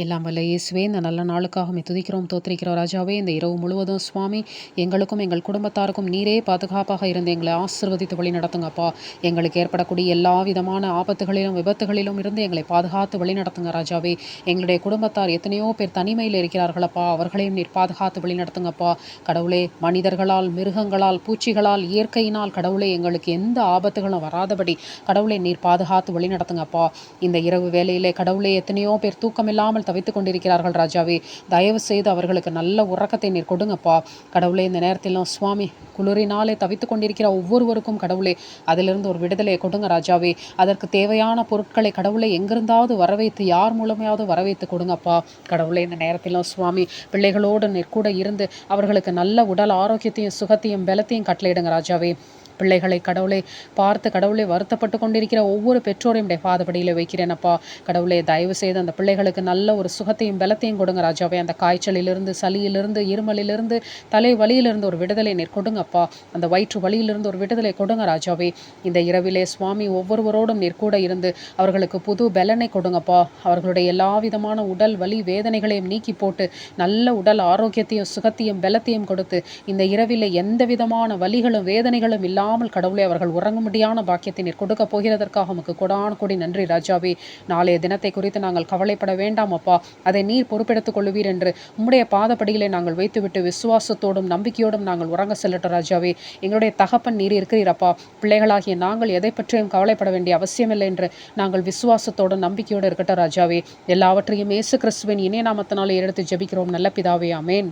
எல்லாம் வல்ல இயேசுவே, இந்த நல்ல நாளுக்காக உம்மை துதிக்கிறோம், தோத்திரிக்கிறோம் ராஜாவே. இந்த இரவு முழுவதும் சுவாமி எங்களுக்கும் எங்கள் குடும்பத்தாருக்கும் நீரே பாதுகாப்பாக இருந்து எங்களை ஆசீர்வதித்து வழி நடத்துங்கப்பா. எங்களுக்கு ஏற்படக்கூடிய எல்லா விதமான ஆபத்துகளிலும் விபத்துகளிலும் இருந்து எங்களை பாதுகாத்து வழி நடத்துங்க ராஜாவே. எங்களுடைய குடும்பத்தார் எத்தனையோ பேர் தனிமையில் இருக்கிறார்களப்பா, அவர்களையும் நீர் பாதுகாத்து வழி நடத்துங்கப்பா. கடவுளே, மனிதர்களால், மிருகங்களால், பூச்சிகளால், இயற்கையினால் கடவுளே எங்களுக்கு எந்த ஆபத்துகளும் வராதபடி கடவுளை நீர் பாதுகாத்து வழி நடத்துங்கப்பா. இந்த இரவு வேளையிலே கடவுளே, எத்தனையோ பேர் தூக்கமில்லாமல் தவித்துக் கொண்டிருக்கிறார்கள் ராஜாவே. தயவு செய்து அவர்களுக்கு நல்ல உறக்கத்தை நீர் கொடுங்கப்பா. கடவுளே, இந்த நேரத்திலும் சுவாமி குளிரினாலே தவித்துக் கொண்டிருக்கிற ஒவ்வொருவருக்கும் கடவுளே அதிலிருந்து ஒரு விடுதலையை கொடுங்க ராஜாவே. அதற்கு தேவையான பொருட்களை கடவுளை எங்கிருந்தாவது வரவைத்து, யார் மூலமையாவது வரவைத்து கொடுங்கப்பா. கடவுளே, இந்த நேரத்திலும் சுவாமி பிள்ளைகளோடு நீர் கூட இருந்து அவர்களுக்கு நல்ல உடல் ஆரோக்கியத்தையும் சுகத்தையும் பலத்தையும் கட்டளையிடுங்க ராஜாவே. பிள்ளைகளை கடவுளை பார்த்து கடவுளை வருத்தப்பட்டு கொண்டிருக்கிற ஒவ்வொரு பெற்றோரையும் பாதபடியில் வைக்கிறேனப்பா. கடவுளே, தயவு செய்து அந்த பிள்ளைகளுக்கு நல்ல ஒரு சுகத்தையும் பலத்தையும் கொடுங்க ராஜாவே. அந்த காய்ச்சலிலிருந்து, சளியிலிருந்து, இருமலிலிருந்து, தலை வலியிலிருந்து ஒரு விடுதலை நீர் கொடுங்கப்பா. அந்த வயிற்று வலியிலிருந்து ஒரு விடுதலை கொடுங்க ராஜாவே. இந்த இரவிலே சுவாமி ஒவ்வொருவரோடும் நீர் கூட இருந்து அவர்களுக்கு புது பலனை கொடுங்கப்பா. அவர்களுடைய எல்லா விதமான உடல் வலி வேதனைகளையும் நீக்கி போட்டு நல்ல உடல் ஆரோக்கியத்தையும் சுகத்தையும் பலத்தையும் கொடுத்து இந்த இரவிலே எந்த விதமான வலிகளும் வேதனைகளும் இல்லாமல் கடவுளே அவர்கள் உறங்கும்படியான பாக்கியத்தை நீர் கொடுக்க போகிறதற்காக உமக்கு கொடான கொடி நன்றி ராஜாவே. நாளைய தினத்தை குறித்து நாங்கள் கவலைப்பட வேண்டாம் அப்பா. அதை நீர் பொறுப்பெடுத்துக் கொள்வீர் என்று உம்முடைய பாதப்படியிலே நாங்கள் வைத்துவிட்டு விசுவாசத்தோடும் நம்பிக்கையோடும் நாங்கள் உறங்க செல்லட்டும் ராஜாவே. எங்களுடைய தகப்பன் நீர் இருக்கிறீரப்பா. பிள்ளைகளாகிய நாங்கள் எதை பற்றியும் கவலைப்பட வேண்டிய அவசியமில்லை என்று நாங்கள் விசுவாசத்தோடும் நம்பிக்கையோடு இருக்கட்டும் ராஜாவே. எல்லாவற்றையும் இயேசு கிறிஸ்துவின் இணைய நாமத்தினாலே எடுத்து ஜெபிக்கிறோம் நல்ல பிதாவே, ஆமென்.